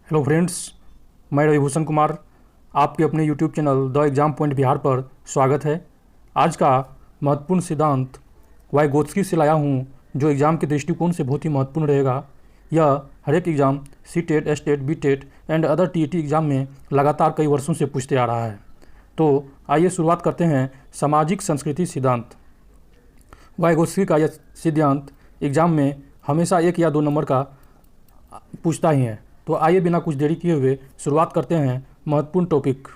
Hello friends, मैं रविभूषण कुमार आपके अपने YouTube channel the exam point Bihar पर स्वागत है। आज का महत्वपूर्ण सिद्धांत वाइगोत्स्की से लाया हूँ, जो एग्ज़ाम के दृष्टिकोण से बहुत ही महत्वपूर्ण रहेगा। यह हर एक exam CTET, STET, BTET and other TET exam में लगातार कई वर्षों से पूछते आ रहा है। तो आइए शुरुआत करते हैं। सामाजिक संस्कृति सिद्धांत। वाइगोत्स्की का यह सिद्धांत एग्ज़ाम में हमेशा 1 या 2 नंबर का पूछता ही है। तो आइए बिना कुछ देरी किए हुए शुरुआत करते हैं महत्वपूर्ण टॉपिक।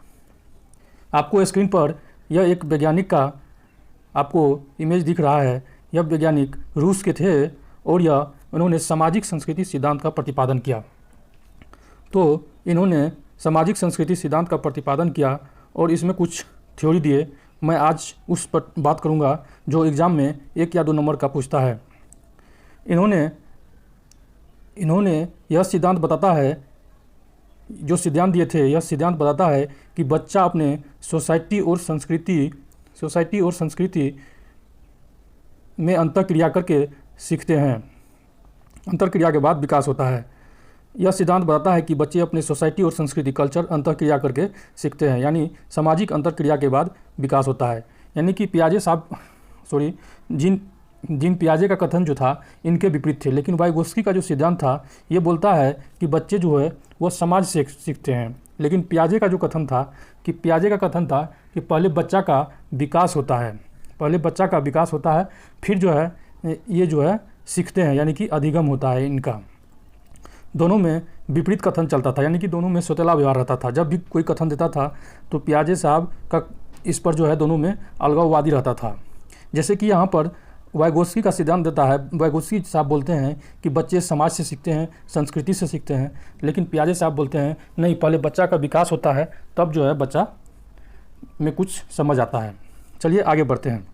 आपको स्क्रीन पर यह एक वैज्ञानिक का आपको इमेज दिख रहा है। यह वैज्ञानिक रूस के थे और उन्होंने सामाजिक संस्कृति सिद्धांत का प्रतिपादन किया। तो इन्होंने सामाजिक संस्कृति सिद्धांत का प्रतिपादन किया और इसमें कुछ थ्योरी दिए। मैं आज उस पर बात करूंगा जो एग्ज़ाम में 1 या 2 नंबर का पूछता है। इन्होंने यह सिद्धांत बताता है, जो सिद्धांत दिए थे, यह सिद्धांत बताता है कि बच्चा अपने सोसाइटी और संस्कृति में अंतःक्रिया करके सीखते हैं। अंतःक्रिया के बाद विकास होता है। यह सिद्धांत बताता है कि बच्चे अपने सोसाइटी और संस्कृति कल्चर अंतःक्रिया करके सीखते हैं, यानी सामाजिक अंतःक्रिया के बाद विकास होता है। यानी कि जीन पियाजे का कथन जो था इनके विपरीत थे, लेकिन वाइगोत्स्की का जो सिद्धांत था ये बोलता है कि बच्चे जो है वो समाज से सीखते हैं। लेकिन पियाजे का कथन था कि पहले बच्चा का विकास होता है, फिर ये सीखते हैं, यानी कि अधिगम होता है इनका। दोनों में विपरीत कथन चलता था, यानी कि दोनों में सौतेला व्यवहार रहता था। जब भी कोई कथन देता था तो पियाजे साहब का इस पर दोनों में अलगाववादी रहता था। जैसे कि यहाँ पर वाइगोत्स्की का सिद्धांत देता है, वाइगोत्स्की साहब बोलते हैं कि बच्चे समाज से सीखते हैं, संस्कृति से सीखते हैं, लेकिन पियाजे साहब बोलते हैं नहीं, पहले बच्चा का विकास होता है, तब बच्चा में कुछ समझ आता है। चलिए आगे बढ़ते हैं।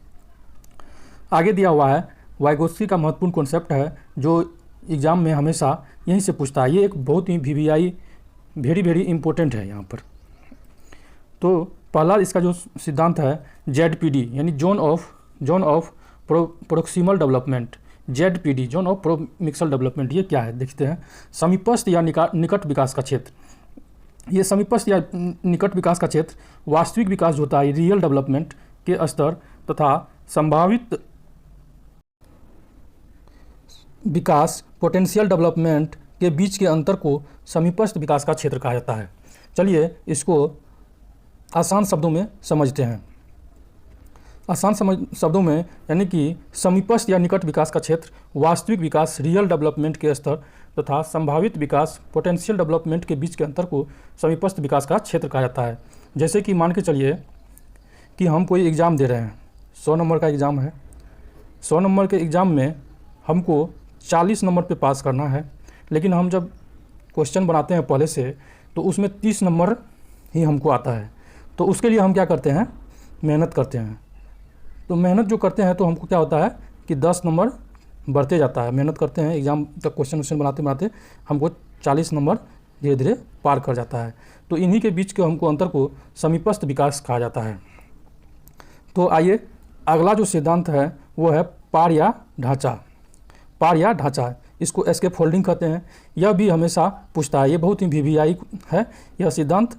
आगे दिया हुआ है वाइगोत्स्की का महत्वपूर्ण कॉन्सेप्ट है, जो एग्ज़ाम में हमेशा यहीं से पूछता है। ये एक बहुत ही VVI वेरी इंपॉर्टेंट है यहाँ पर। तो पहला इसका जो सिद्धांत है ZPD, यानी zone of proximal development. ZPD, zone of proximal development, ये क्या है देखते हैं। समीपस्थ या निकट विकास का क्षेत्र। ये समीपस्थ या निकट विकास का क्षेत्र वास्तविक विकास होता है, रियल डेवलपमेंट के स्तर तथा संभावित विकास पोटेंशियल डेवलपमेंट के बीच के अंतर को समीपस्थ विकास का क्षेत्र कहा जाता है। चलिए इसको आसान शब्दों में समझते हैं। शब्दों में, यानी कि समीपस्थ या निकट विकास का क्षेत्र वास्तविक विकास रियल डेवलपमेंट के स्तर तथा संभावित विकास पोटेंशियल डेवलपमेंट के बीच के अंतर को समीपस्थ विकास का क्षेत्र कहा जाता है। जैसे कि मान के चलिए कि हम कोई एग्ज़ाम दे रहे हैं, 100 नंबर का एग्ज़ाम है। 100 नंबर के एग्ज़ाम में हमको 40 नंबर पे पास करना है, लेकिन हम जब क्वेश्चन बनाते हैं पहले से तो उसमें 30 नंबर ही हमको आता है। तो उसके लिए हम क्या करते हैं, मेहनत करते हैं। तो मेहनत जो करते हैं तो हमको क्या होता है कि 10 नंबर बढ़ते जाता है। मेहनत करते हैं, एग्ज़ाम तक क्वेश्चन बनाते हमको 40 नंबर धीरे धीरे पार कर जाता है। तो इन्हीं के बीच के हमको अंतर को समीपस्थ विकास कहा जाता है। तो आइए अगला जो सिद्धांत है वो है पार या ढांचा। इसको एस्केप फोल्डिंग कहते हैं। यह भी हमेशा पूछता है, ये बहुत ही VVI है यह सिद्धांत।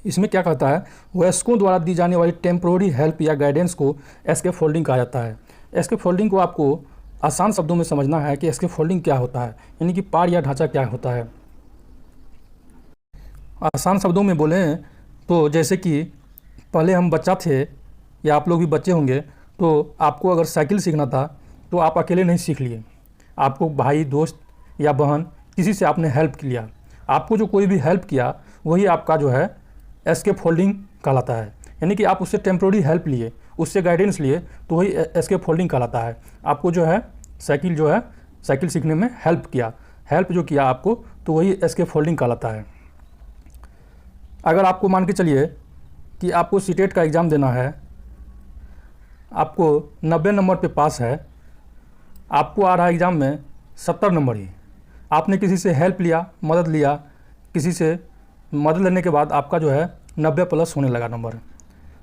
इसमें क्या कहता है, वयस्कों द्वारा दी जाने वाली टेम्पोररी हेल्प या गाइडेंस को एस्केप फोल्डिंग कहा जाता है। एस्केप फोल्डिंग को आपको आसान शब्दों में समझना है कि एस्केप फोल्डिंग क्या होता है, यानी कि पार या ढांचा क्या होता है। आसान शब्दों में बोलें तो जैसे कि पहले हम बच्चा थे, या आप लोग भी बच्चे होंगे, तो आपको अगर साइकिल सीखना था तो आप अकेले नहीं सीख लिए, आपको भाई, दोस्त या बहन किसी से आपने हेल्प लिया। आपको जो कोई भी हेल्प किया वही आपका एस्केप फोल्डिंग कहलाता है। यानी कि आप उससे टेम्प्रोरी हेल्प लिए, उससे गाइडेंस लिए, तो वही एस्केप फोल्डिंग कहलाता है। आपको साइकिल सीखने में हेल्प किया आपको, तो वही एस्केप फोल्डिंग कहलाता है। अगर आपको मान के चलिए कि आपको सी-टेट का एग्ज़ाम देना है, आपको 90 नंबर पे पास है, आपको आ रहा है एग्ज़ाम में 70 नंबर ही। आपने किसी से हेल्प लिया, मदद लिया, किसी से मदद लेने के बाद आपका 90 प्लस होने लगा नंबर।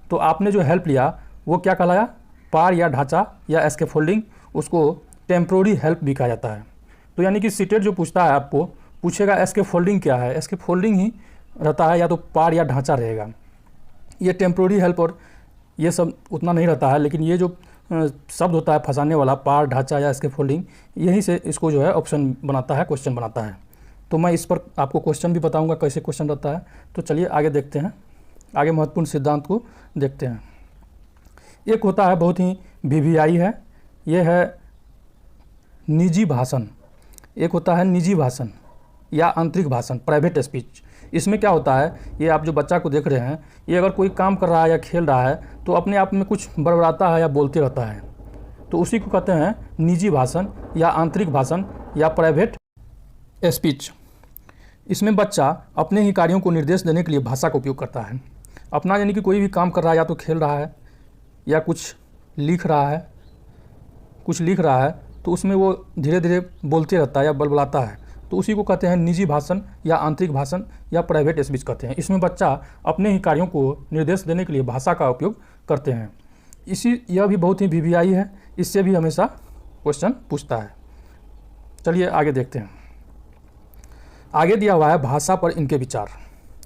तो आपने जो हेल्प लिया वो क्या कहलाया, पार या ढांचा या एस्केप फोल्डिंग। उसको टेम्प्रोरी हेल्प भी कहा जाता है। तो यानी कि सी-टेट जो पूछता है आपको पूछेगा एस्केप फोल्डिंग क्या है, एस्केप फोल्डिंग ही रहता है, या तो पार या ढांचा रहेगा। ये टेम्प्रोरी हेल्प और ये सब उतना नहीं रहता है, लेकिन ये जो शब्द होता है फंसाने वाला, पार, ढांचा या एस्केप फोल्डिंग, यहीं से इसको जो है ऑप्शन बनाता है, क्वेश्चन बनाता है। तो मैं इस पर आपको क्वेश्चन भी बताऊंगा कैसे क्वेश्चन रहता है। तो चलिए आगे देखते हैं, आगे महत्वपूर्ण सिद्धांत को देखते हैं। एक होता है बहुत ही वीवीआई है, ये है निजी भाषण। एक होता है निजी भाषण या आंतरिक भाषण, प्राइवेट स्पीच। इसमें क्या होता है, ये आप जो बच्चा को देख रहे हैं, ये अगर कोई काम कर रहा है या खेल रहा है तो अपने आप में कुछ बड़बड़ाता है या बोलते रहता है, तो उसी को कहते हैं निजी भाषण या आंतरिक भाषण या प्राइवेट स्पीच। इसमें बच्चा अपने ही कार्यों को निर्देश देने के लिए भाषा का उपयोग करता है। अपना यानी कि कोई भी काम कर रहा है, या तो खेल रहा है या कुछ लिख रहा है, तो उसमें वो धीरे धीरे बोलते रहता है या बड़बड़ाता है, तो उसी को कहते हैं निजी भाषण या आंतरिक भाषण या प्राइवेट स्पीच कहते हैं। इसमें बच्चा अपने ही कार्यों को निर्देश देने के लिए भाषा का उपयोग करते हैं। यह भी बहुत ही वीवीआई है, इससे भी हमेशा क्वेश्चन पूछता है। चलिए आगे देखते हैं। आगे दिया हुआ है भाषा पर इनके विचार।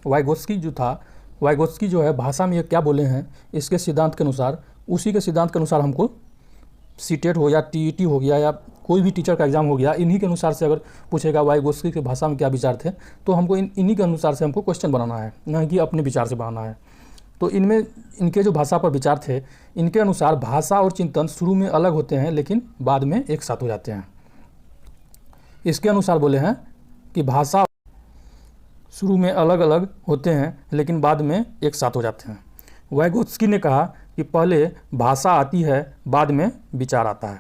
वाइगोत्स्की जो है भाषा में ये क्या बोले हैं, इसके सिद्धांत के अनुसार, उसी के सिद्धांत के अनुसार हमको सीटेट हो या टीईटी हो गया या कोई भी टीचर का एग्जाम हो गया, इन्हीं के अनुसार से अगर पूछेगा वाइगोत्स्की के भाषा में क्या विचार थे, तो हमको इन्हीं के अनुसार से हमको क्वेश्चन बनाना है, न कि अपने विचार से बनाना है। तो इनमें इनके जो भाषा पर विचार थे, इनके अनुसार भाषा और चिंतन शुरू में अलग होते हैं लेकिन बाद में एक साथ हो जाते हैं। इसके अनुसार बोले हैं कि भाषा शुरू में अलग अलग होते हैं लेकिन बाद में एक साथ हो जाते हैं। वाइगोत्स्की ने कहा कि पहले भाषा आती है, बाद में विचार आता है।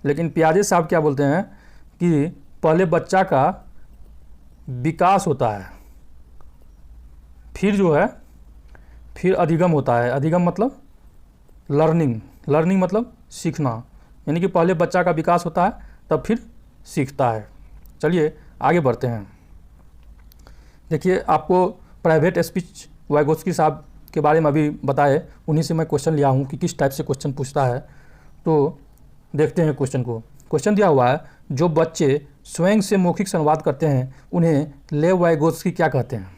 लेकिन पियाजे साहब क्या बोलते हैं कि पहले बच्चा का विकास होता है, फिर अधिगम होता है। अधिगम मतलब लर्निंग मतलब सीखना, यानी कि पहले बच्चा का विकास होता है तब फिर सीखता है। चलिए आगे बढ़ते हैं। देखिए, आपको प्राइवेट स्पीच वाइगोत्स्की साहब के बारे में अभी बताए, उन्हीं से मैं क्वेश्चन लिया हूँ कि किस टाइप से क्वेश्चन पूछता है। तो देखते हैं क्वेश्चन को। क्वेश्चन दिया हुआ है, जो बच्चे स्वयं से मौखिक संवाद करते हैं उन्हें लेव वाइगोत्स्की क्या कहते हैं?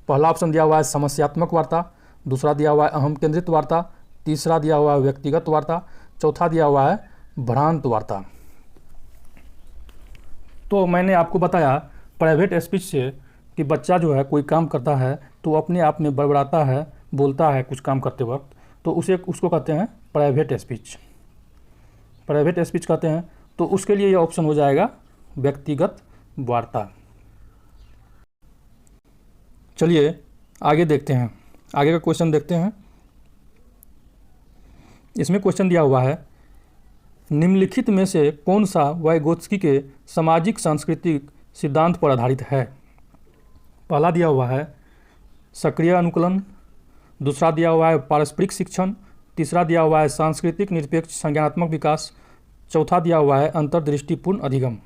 पहला ऑप्शन दिया हुआ है समस्यात्मक वार्ता, दूसरा दिया हुआ है अहम केंद्रित वार्ता, तीसरा दिया हुआ है व्यक्तिगत वार्ता, चौथा दिया हुआ है भ्रांत वार्ता। तो मैंने आपको बताया प्राइवेट स्पीच से कि बच्चा जो है कोई काम करता है तो अपने आप में बड़बड़ाता है, बोलता है कुछ काम करते वक्त, तो उसको कहते हैं प्राइवेट स्पीच कहते हैं। तो उसके लिए ये ऑप्शन हो जाएगा व्यक्तिगत वार्ता। चलिए आगे देखते हैं, आगे का क्वेश्चन देखते हैं। इसमें क्वेश्चन दिया हुआ है, निम्नलिखित में से कौन सा वाइगोत्स्की के सामाजिक सांस्कृतिक सिद्धांत पर आधारित है? पहला दिया हुआ है सक्रिय अनुकूलन, दूसरा दिया हुआ है पारस्परिक शिक्षण, तीसरा दिया हुआ है सांस्कृतिक निरपेक्ष संज्ञानात्मक विकास, चौथा दिया हुआ है अंतर्दृष्टिपूर्ण अधिगम।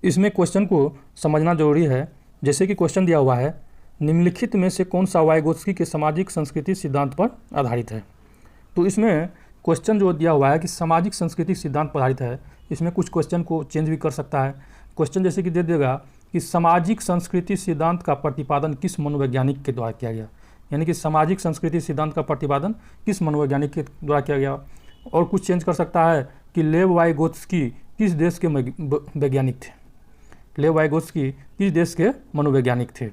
इसमें क्वेश्चन को समझना जरूरी है। जैसे कि क्वेश्चन दिया हुआ है, निम्नलिखित में से कौन सा वाइगोत्स्की के सामाजिक संस्कृति सिद्धांत पर आधारित है? तो इसमें क्वेश्चन जो दिया हुआ है कि सामाजिक संस्कृति सिद्धांत पर आधारित है, इसमें कुछ क्वेश्चन को चेंज भी कर सकता है। क्वेश्चन जैसे कि दे देगा कि सामाजिक संस्कृति सिद्धांत का प्रतिपादन किस मनोवैज्ञानिक के द्वारा किया गया, यानी कि सामाजिक संस्कृति सिद्धांत का प्रतिपादन किस मनोवैज्ञानिक के द्वारा किया गया। और कुछ चेंज कर सकता है कि लेव वाइगोत्स्की किस देश के वैज्ञानिक थे, लेव वाइगोत्स्की किस देश के मनोवैज्ञानिक थे।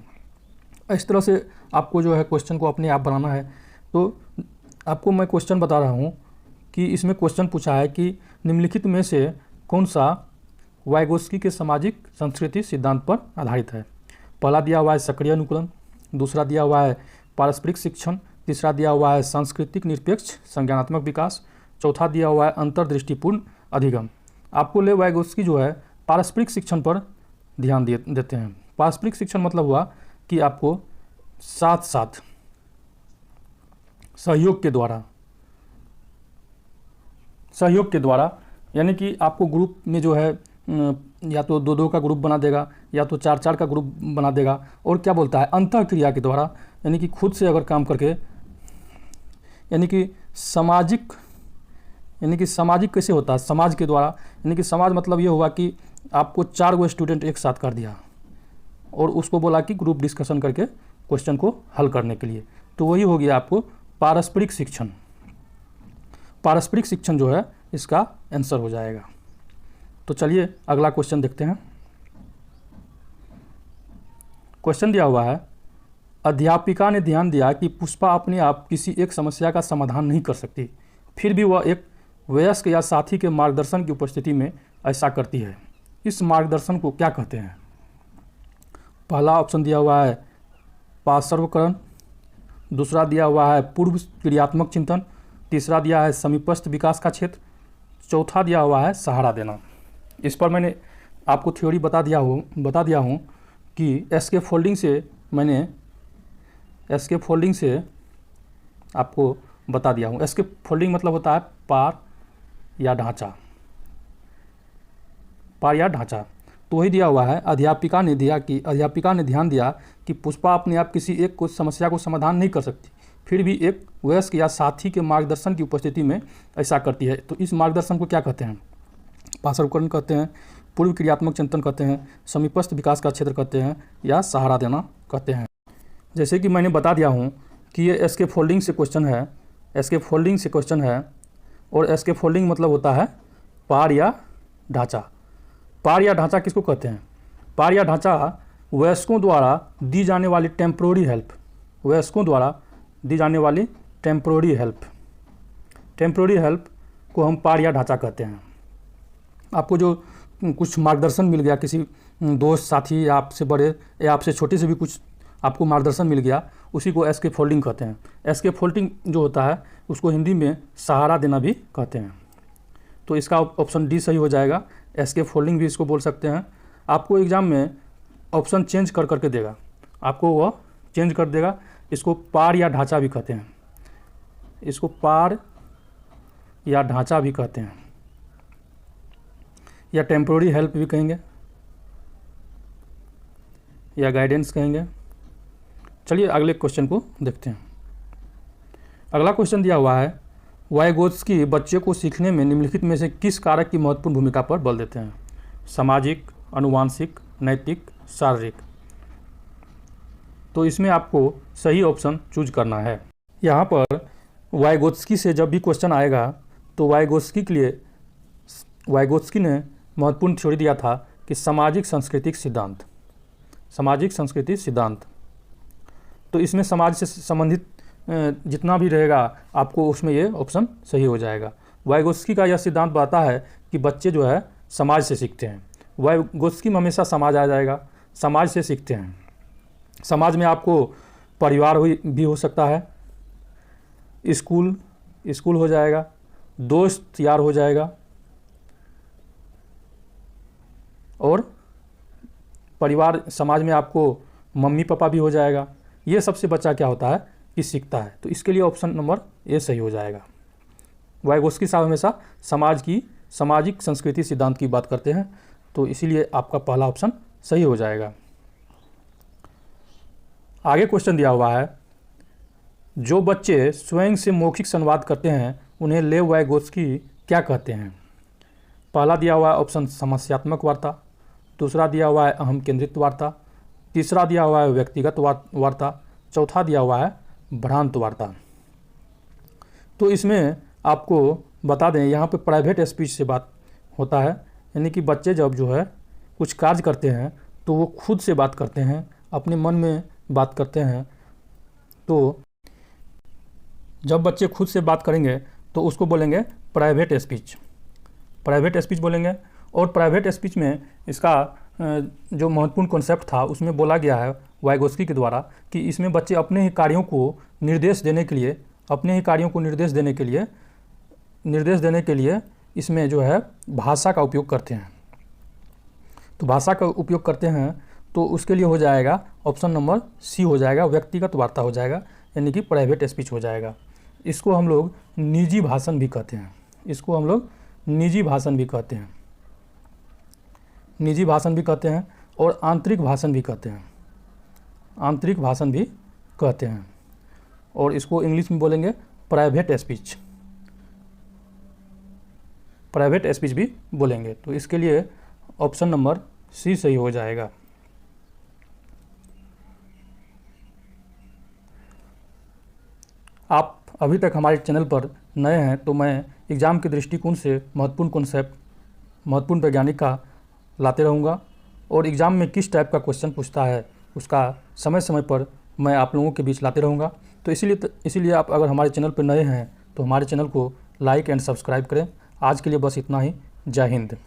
इस तरह से आपको जो है क्वेश्चन को अपने आप बनाना है। तो आपको मैं क्वेश्चन बता रहा हूँ कि इसमें क्वेश्चन पूछा है कि निम्नलिखित में से कौन सा वाइगोत्स्की के सामाजिक संस्कृति सिद्धांत पर आधारित है। पहला दिया हुआ है सक्रिय अनुकूलन, दूसरा दिया हुआ है पारस्परिक शिक्षण, तीसरा दिया हुआ है सांस्कृतिक निरपेक्ष संज्ञानात्मक विकास, चौथा दिया हुआ है अंतर्दृष्टिपूर्ण अधिगम। आपको लेव वाइगोत्स्की जो है पारस्परिक शिक्षण पर ध्यान देते हैं। पारस्परिक शिक्षण मतलब हुआ कि आपको साथ साथ सहयोग के द्वारा यानी कि आपको ग्रुप में जो है या तो दो दो का ग्रुप बना देगा या तो चार चार का ग्रुप बना देगा। और क्या बोलता है, अंतः क्रिया के द्वारा, यानी कि खुद से अगर काम करके, यानी कि सामाजिक कैसे होता है, समाज के द्वारा, यानी कि समाज मतलब ये हुआ कि आपको 4 गो स्टूडेंट एक साथ कर दिया और उसको बोला कि ग्रुप डिस्कशन करके क्वेश्चन को हल करने के लिए, तो वही हो गया आपको पारस्परिक शिक्षण। पारस्परिक शिक्षण जो है इसका आंसर हो जाएगा। तो चलिए अगला क्वेश्चन देखते हैं। क्वेश्चन दिया हुआ है, अध्यापिका ने ध्यान दिया कि पुष्पा अपने आप किसी एक समस्या का समाधान नहीं कर सकती, फिर भी वह एक वयस्क या साथी के मार्गदर्शन की उपस्थिति में ऐसा करती है। इस मार्गदर्शन को क्या कहते हैं? पहला ऑप्शन दिया हुआ है पार्श्वकरण, दूसरा दिया हुआ है पूर्व क्रियात्मक चिंतन, तीसरा दिया है समीपस्थ विकास का क्षेत्र, चौथा दिया हुआ है सहारा देना। इस पर मैंने आपको थ्योरी बता दिया हूँ कि एसके फोल्डिंग से आपको बता दिया हूँ। एसके फोल्डिंग मतलब होता है पार या ढांचा, तो वही दिया हुआ है। अध्यापिका ने ध्यान दिया कि पुष्पा अपने आप किसी एक को समस्या को समाधान नहीं कर सकती, फिर भी एक वयस्क या साथी के मार्गदर्शन की उपस्थिति में ऐसा करती है। तो इस मार्गदर्शन को क्या कहते हैं? पार्श्वकरण कहते हैं, पूर्व क्रियात्मक चिंतन कहते हैं, समीपस्थ विकास का क्षेत्र कहते हैं, या सहारा देना कहते हैं। जैसे कि मैंने बता दिया हूँ कि ये एसके फोल्डिंग से क्वेश्चन है, और एसके फोल्डिंग मतलब होता है पार या ढांचा। पार या ढांचा किसको कहते हैं? पार या ढांचा वयस्कों द्वारा दी जाने वाली टेम्प्रोरी हेल्प को हम पार या ढांचा कहते हैं। आपको जो कुछ मार्गदर्शन मिल गया, किसी दोस्त साथी या आपसे बड़े या आपसे छोटे से भी कुछ आपको मार्गदर्शन मिल गया, उसी को एसके फोल्डिंग कहते हैं। एसके फोल्डिंग जो होता है उसको हिंदी में सहारा देना भी कहते हैं। तो इसका ऑप्शन डी सही हो जाएगा। एसके फोल्डिंग भी इसको बोल सकते हैं। आपको एग्जाम में ऑप्शन चेंज करके देगा, आपको वह चेंज कर देगा। इसको पार या ढांचा भी कहते हैं, या टेम्पोररी हेल्प भी कहेंगे, या गाइडेंस कहेंगे। चलिए अगले क्वेश्चन को देखते हैं। अगला क्वेश्चन दिया हुआ है, वाइगोत्स्की बच्चे को सीखने में निम्नलिखित में से किस कारक की महत्वपूर्ण भूमिका पर बल देते हैं? सामाजिक, अनुवांशिक, नैतिक, शारीरिक। तो इसमें आपको सही ऑप्शन चूज करना है। यहाँ पर वाइगोत्स्की से जब भी क्वेश्चन आएगा तो वाइगोत्स्की ने महत्वपूर्ण थ्योरी दिया था कि सामाजिक सांस्कृतिक सिद्धांत। तो इसमें समाज से संबंधित जितना भी रहेगा आपको उसमें ये ऑप्शन सही हो जाएगा। वाइगोत्स्की का यह सिद्धांत बताता है कि बच्चे जो है समाज से सीखते हैं। वाइगोत्स्की में हमेशा समाज आ जाएगा, समाज से सीखते हैं। समाज में आपको परिवार भी हो सकता है, स्कूल हो जाएगा, दोस्त यार हो जाएगा, और परिवार समाज में आपको मम्मी पापा भी हो जाएगा। ये सबसे बच्चा क्या होता है कि सीखता है। तो इसके लिए ऑप्शन नंबर ए सही हो जाएगा। वाइगोत्स्की साहब हमेशा सामाजिक संस्कृति सिद्धांत की बात करते हैं, तो इसीलिए आपका पहला ऑप्शन सही हो जाएगा। आगे क्वेश्चन दिया हुआ है, जो बच्चे स्वयं से मौखिक संवाद करते हैं उन्हें लेव वाइगोत्स्की क्या कहते हैं? पहला दिया हुआ है ऑप्शन समस्यात्मक वार्ता, दूसरा दिया हुआ है अहम केंद्रित वार्ता, तीसरा दिया हुआ है व्यक्तिगत वार्ता, चौथा दिया हुआ है भ्रांत वार्ता। तो इसमें आपको बता दें, यहाँ पे प्राइवेट स्पीच से बात होता है, यानी कि बच्चे जब जो है कुछ कार्य करते हैं तो वो खुद से बात करते हैं, अपने मन में बात करते हैं। तो जब बच्चे खुद से बात करेंगे तो उसको बोलेंगे प्राइवेट स्पीच बोलेंगे। और प्राइवेट स्पीच में इसका जो महत्वपूर्ण कॉन्सेप्ट था उसमें बोला गया है वाइगोत्स्की के द्वारा कि इसमें बच्चे अपने ही कार्यों को निर्देश देने के लिए इसमें जो है भाषा का उपयोग करते हैं। तो भाषा का उपयोग करते हैं तो उसके लिए हो जाएगा ऑप्शन नंबर सी हो जाएगा, व्यक्तिगत वार्ता हो जाएगा, यानी कि प्राइवेट स्पीच हो जाएगा। इसको हम लोग निजी भाषण भी कहते हैं, निजी भाषण भी कहते हैं और आंतरिक भाषण भी कहते हैं, और इसको इंग्लिश में बोलेंगे प्राइवेट स्पीच भी बोलेंगे। तो इसके लिए ऑप्शन नंबर सी सही हो जाएगा। आप अभी तक हमारे चैनल पर नए हैं तो मैं एग्ज़ाम के दृष्टिकोण से महत्वपूर्ण कॉन्सेप्ट, महत्वपूर्ण वैज्ञानिक का लाते रहूँगा और एग्ज़ाम में किस टाइप का क्वेश्चन पूछता है उसका समय समय पर मैं आप लोगों के बीच लाते रहूँगा। तो इसीलिए आप अगर हमारे चैनल पर नए हैं तो हमारे चैनल को लाइक एंड सब्सक्राइब करें। आज के लिए बस इतना ही। जय हिंद।